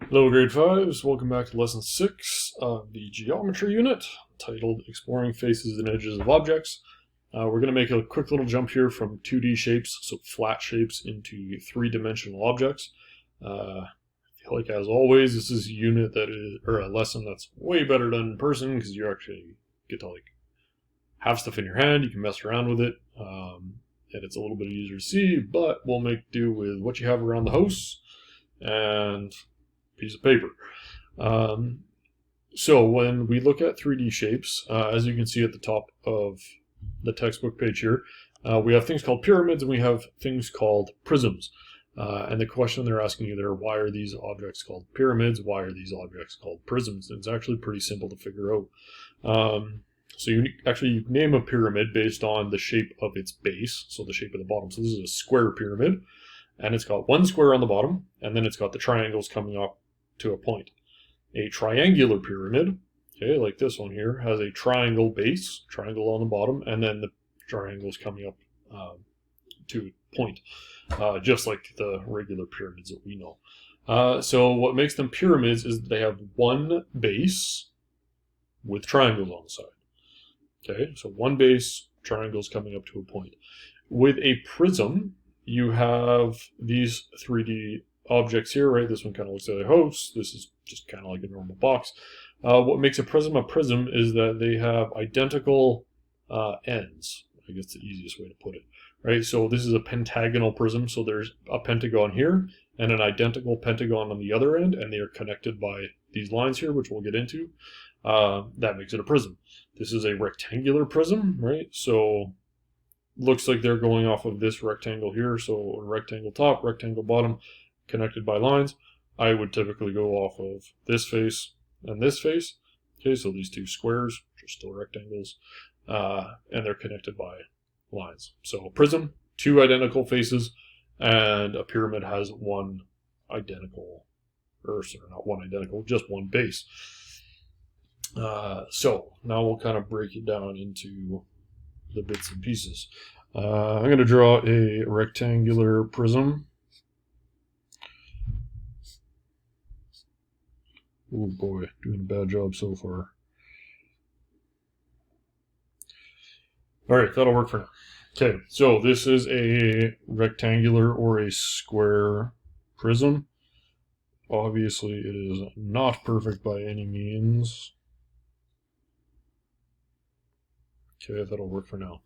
Hello grade 5s, welcome back to lesson 6 of the geometry unit titled Exploring Faces and Edges of Objects. We're going to make a quick little jump here from 2D shapes, so flat shapes, into three-dimensional objects. I feel like, as always, this is a unit that is, or a lesson that's way better done in person because you actually get to have stuff in your hand, you can mess around with it, and it's a little bit easier to see, but we'll make do with what you have around the house and piece of paper. So when we look at 3D shapes, as you can see at the top of the textbook page here, we have things called pyramids and we have things called prisms. And the question they're asking you there, why are these objects called pyramids? Why are these objects called prisms? And it's actually pretty simple to figure out. So you name a pyramid based on the shape of its base, so the shape of the bottom. So this is a square pyramid, and it's got one square on the bottom, and then it's got the triangles coming up to a point. A triangular pyramid, okay, like this one here, has a triangle base, triangle on the bottom, and then the triangles coming up to a point, just like the regular pyramids that we know. So what makes them pyramids is that they have one base with triangles on the side. Okay, so one base, triangles coming up to a point. With a prism, you have these 3D objects here, right? This one kind of looks like a house. This is just kind of like a normal box. What makes a prism is that they have identical ends. I guess the easiest way to put it, right? So this is a pentagonal prism. So there's a pentagon here and an identical pentagon on the other end, and they are connected by these lines here, which we'll get into. That makes it a prism. This is a rectangular prism, right? So looks like they're going off of this rectangle here. So a rectangle top, rectangle bottom, connected by lines. I would typically go off of this face and this face. Okay, so these two squares, which are still rectangles, and they're connected by lines. So a prism, two identical faces, and a pyramid has one identical, or sorry, not one identical, just one base. So now we'll kind of break it down into the bits and pieces. I'm going to draw a rectangular prism. Oh boy, doing a bad job so far. Alright, that'll work for now. Okay, so this is a rectangular or a square prism. Obviously, it is not perfect by any means. Okay, that'll work for now.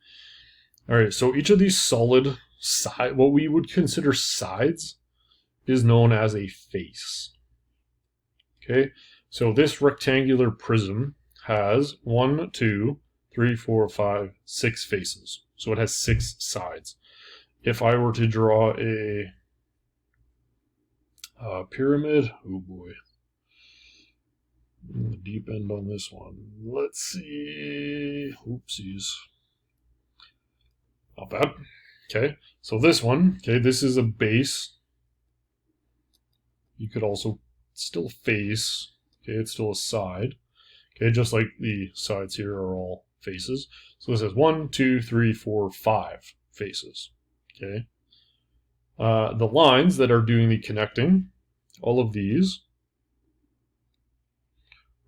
Alright, so each of these solid what we would consider sides, is known as a face. Okay, so this rectangular prism has 1, 2, 3, 4, 5, 6 faces. So it has 6 sides. If I were to draw a pyramid, oh boy, the deep end on this one. Let's see. Oopsies. Not bad. Okay, so this one, okay, this is a base. You could also still face, okay, it's still a side, okay, just like the sides here are all faces. So this has 1, 2, 3, 4, 5 faces, okay. The lines that are doing the connecting, all of these,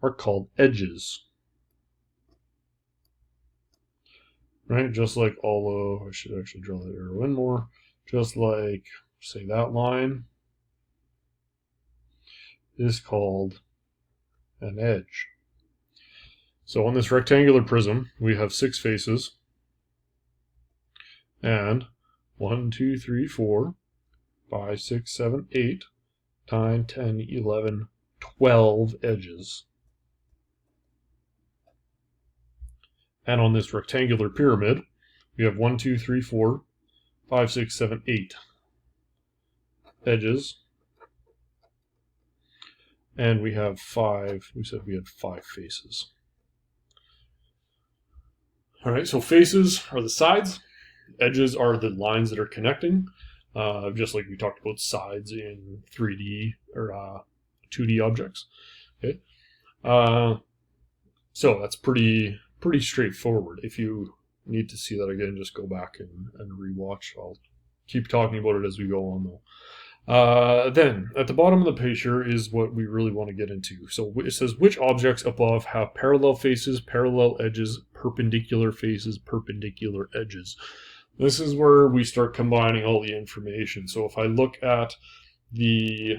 are called edges, right? Just like all of, I should actually draw the arrow in more, just like, say, that line is called an edge. So on this rectangular prism, we have 6 faces, and 1, 2, 3, 4, 5, 6, 7, 8, 9, 10, 11, 12 edges. And on this rectangular pyramid, we have 1, 2, 3, 4, 5, 6, 7, 8 edges. And we have 5, we said we had 5 faces. All right, so faces are the sides. Edges are the lines that are connecting, just like we talked about sides in 3D or 2D objects. Okay, so that's pretty straightforward. If you need to see that again, just go back and rewatch. I'll keep talking about it as we go on, though. Then, at the bottom of the page here is what we really want to get into. So it says, which objects above have parallel faces, parallel edges, perpendicular faces, perpendicular edges? This is where we start combining all the information. So if I look at the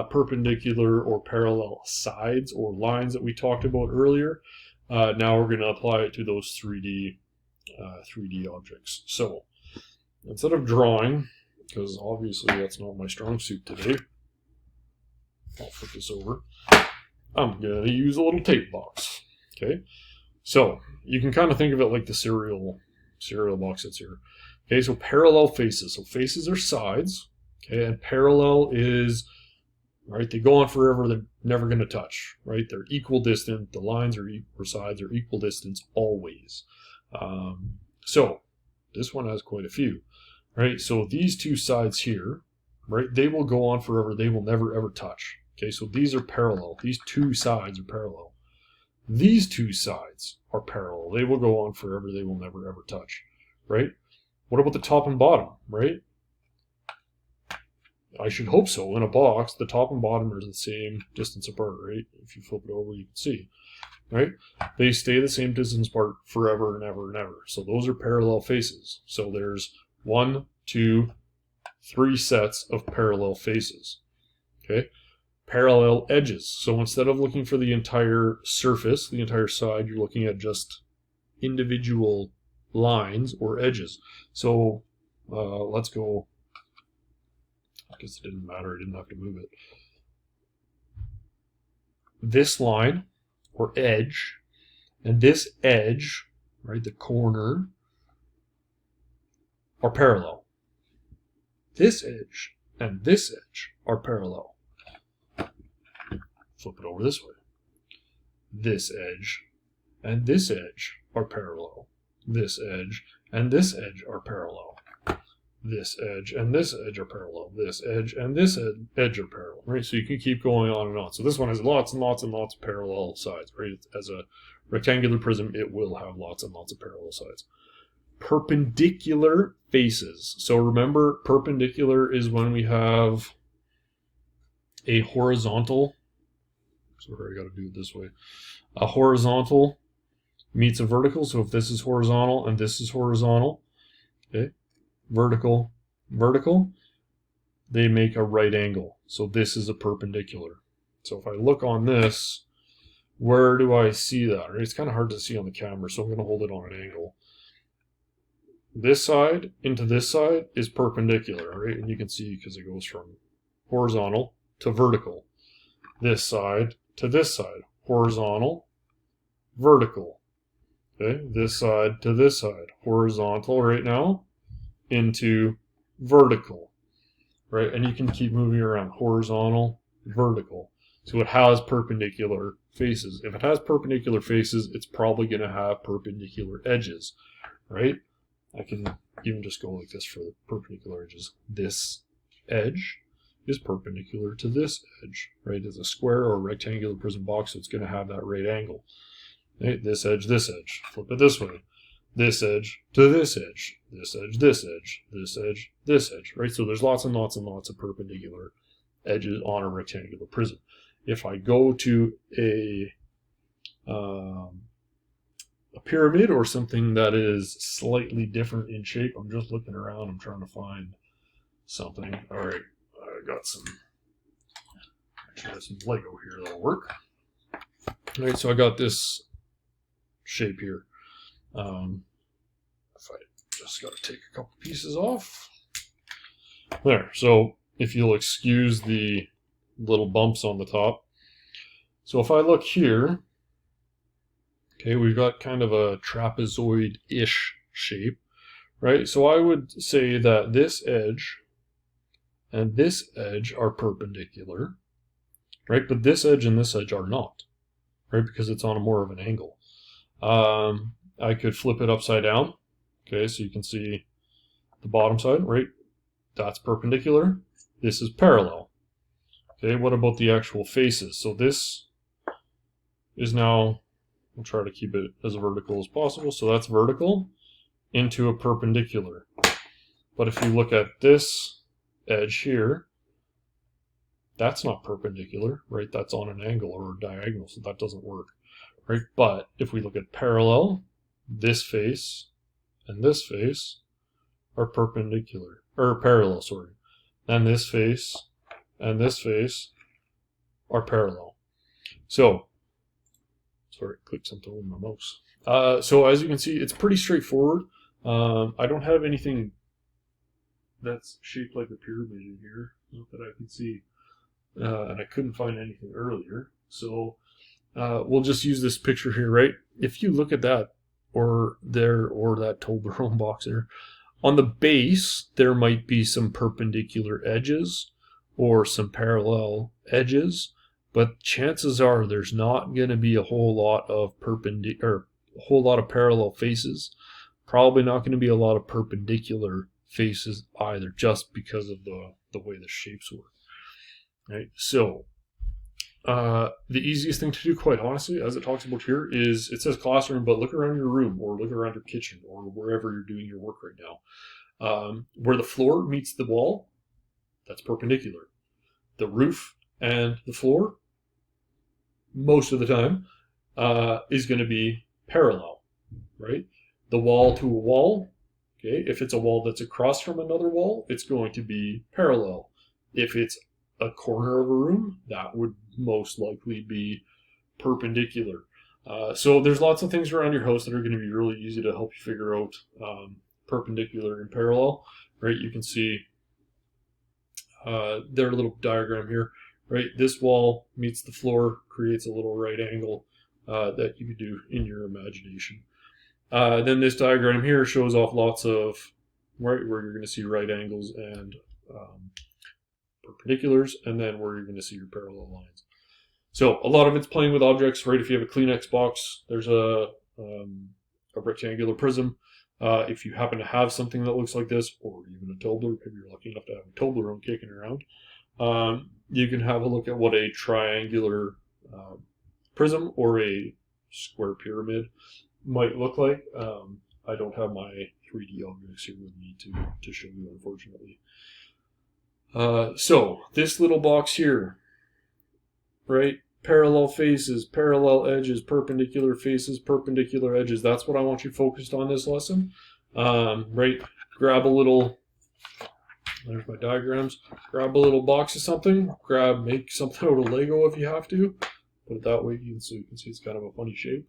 perpendicular or parallel sides or lines that we talked about earlier, now we're going to apply it to those 3D objects. So instead of drawing, because obviously that's not my strong suit today, I'll flip this over. I'm going to use a little tape box. Okay, so you can kind of think of it like the cereal box that's here. Okay, so parallel faces. So faces are sides. Okay, and parallel is, right, they go on forever, they're never going to touch, right? They're equal distant, the lines or sides are equal distance always. So this one has quite a few, right? So these two sides here, right, they will go on forever, they will never ever touch. Okay, so these are parallel, these two sides are parallel. These two sides are parallel, they will go on forever, they will never ever touch, right? What about the top and bottom, right? I should hope so. In a box, the top and bottom are the same distance apart, right? If you flip it over, you can see, right? They stay the same distance apart forever and ever and ever. So those are parallel faces. So there's 1, 2, 3 sets of parallel faces, okay? Parallel edges. So instead of looking for the entire surface, the entire side, you're looking at just individual lines or edges. So let's go. I guess it didn't matter, I didn't have to move it. This line, or edge, and this edge, right, the corner, are parallel. This edge and this edge are parallel. Flip it over this way. This edge and this edge are parallel. This edge and this edge are parallel. This edge and this edge are parallel. This edge and this edge are parallel, right? So you can keep going on and on. So this one has lots and lots and lots of parallel sides, right? As a rectangular prism, it will have lots and lots of parallel sides. Perpendicular faces. So remember, perpendicular is when we have a horizontal. Sorry, I got to do it this way. A horizontal meets a vertical. So if this is horizontal and this is horizontal, okay, vertical, vertical, they make a right angle. So this is a perpendicular. So if I look on this, where do I see that? Right? It's kind of hard to see on the camera, so I'm going to hold it on an angle. This side into this side is perpendicular, right? And you can see because it goes from horizontal to vertical. This side to this side, horizontal, vertical. Okay, this side to this side, horizontal right now into vertical, right? And you can keep moving around, horizontal, vertical. So it has perpendicular faces. If it has perpendicular faces, it's probably going to have perpendicular edges, right? I can even just go like this for the perpendicular edges. This edge is perpendicular to this edge, right? It's a square or a rectangular prism box, so it's going to have that right angle. Right? This edge, flip it this way. This edge to this edge, this edge, this edge, this edge, this edge, right? So there's lots and lots and lots of perpendicular edges on a rectangular prism. If I go to a pyramid or something that is slightly different in shape, I'm just looking around, I'm trying to find something. All right, I got some, actually I have some Lego here that'll work. All right, so I got this shape here. If I just got to take a couple pieces off. There, so if you'll excuse the little bumps on the top. So if I look here, okay, we've got kind of a trapezoid-ish shape, right? So I would say that this edge and this edge are perpendicular, right? But this edge and this edge are not, right? Because it's on a more of an angle. I could flip it upside down. Okay, so you can see the bottom side, right? That's perpendicular. This is parallel. Okay, what about the actual faces? So this is now, we'll try to keep it as vertical as possible. So that's vertical into a perpendicular. But if you look at this edge here, That's not perpendicular, right? That's on an angle or a diagonal, so that doesn't work, right? But if we look at parallel, this face and this face are perpendicular, or parallel, sorry. And this face and this face are parallel. So, sorry, I clicked something with my mouse. So as you can see, it's pretty straightforward. I don't have anything that's shaped like a pyramid in here, not that I can see. And I couldn't find anything earlier. So we'll just use this picture here, right? If you look at that, or that Toblerone box there, on the base, there might be some perpendicular edges or some parallel edges, but chances are there's not going to be a whole lot of parallel faces. Probably not going to be a lot of perpendicular faces either, just because of the way the shapes work. Right? So the easiest thing to do, quite honestly, as it talks about here, is it says classroom, but look around your room or look around your kitchen or wherever you're doing your work right now. Where the floor meets the wall, that's perpendicular. The roof and the floor, most of the time, is going to be parallel, right? The wall to a wall, okay, if it's a wall that's across from another wall, it's going to be parallel. If it's a corner of a room, that would most likely be perpendicular. So there's lots of things around your house that are going to be really easy to help you figure out perpendicular and parallel, right? You can see their little diagram here, right? This wall meets the floor, creates a little right angle that you could do in your imagination. Then this diagram here shows off lots of, right, where you're going to see right angles and perpendiculars, and then where you're going to see your parallel lines. So a lot of it's playing with objects, right? If you have a Kleenex box, there's a rectangular prism. If you happen to have something that looks like this, or even a Toblerone, if you're lucky enough to have a Toblerone kicking around, you can have a look at what a triangular prism or a square pyramid might look like. I don't have my 3D objects here with me to show you, unfortunately. So this little box here, right? Parallel faces, parallel edges, perpendicular faces, perpendicular edges. That's what I want you focused on this lesson. Right? Grab a little, there's my diagrams. Grab a little box of something. Make something out of Lego if you have to. Put it that way so you can see it's kind of a funny shape.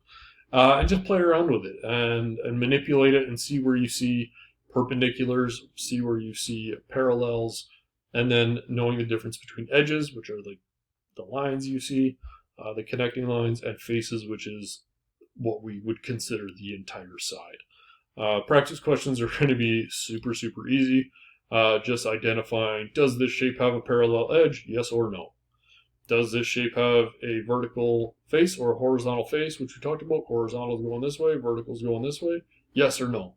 And just play around with it and manipulate it and see where you see perpendiculars, see where you see parallels, and then knowing the difference between edges, which are like the lines you see, the connecting lines, and faces, which is what we would consider the entire side. Practice questions are going to be super, super easy. Just identifying, does this shape have a parallel edge? Yes or no. Does this shape have a vertical face or a horizontal face, which we talked about? Horizontal is going this way, vertical is going this way. Yes or no.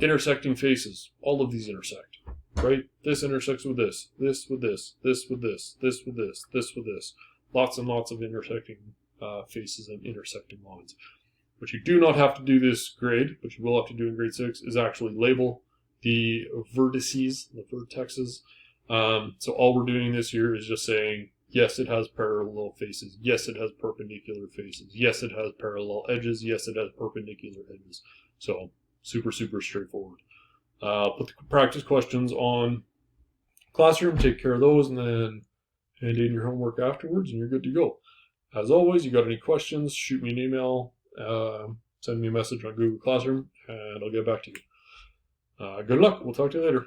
Intersecting faces. All of these intersect, right? This intersects with this with this, this with this, this with this, this with this. Lots and lots of intersecting faces and intersecting lines. What you do not have to do this grade, but you will have to do in grade 6, is actually label the vertices, the vertexes. So all we're doing this year is just saying, yes, it has parallel faces. Yes, it has perpendicular faces. Yes, it has parallel edges. Yes, it has perpendicular edges. So super, super straightforward. Put the practice questions on Classroom, take care of those, and then hand in your homework afterwards, and you're good to go. As always, you got any questions, shoot me an email, send me a message on Google Classroom, and I'll get back to you. Good luck. We'll talk to you later.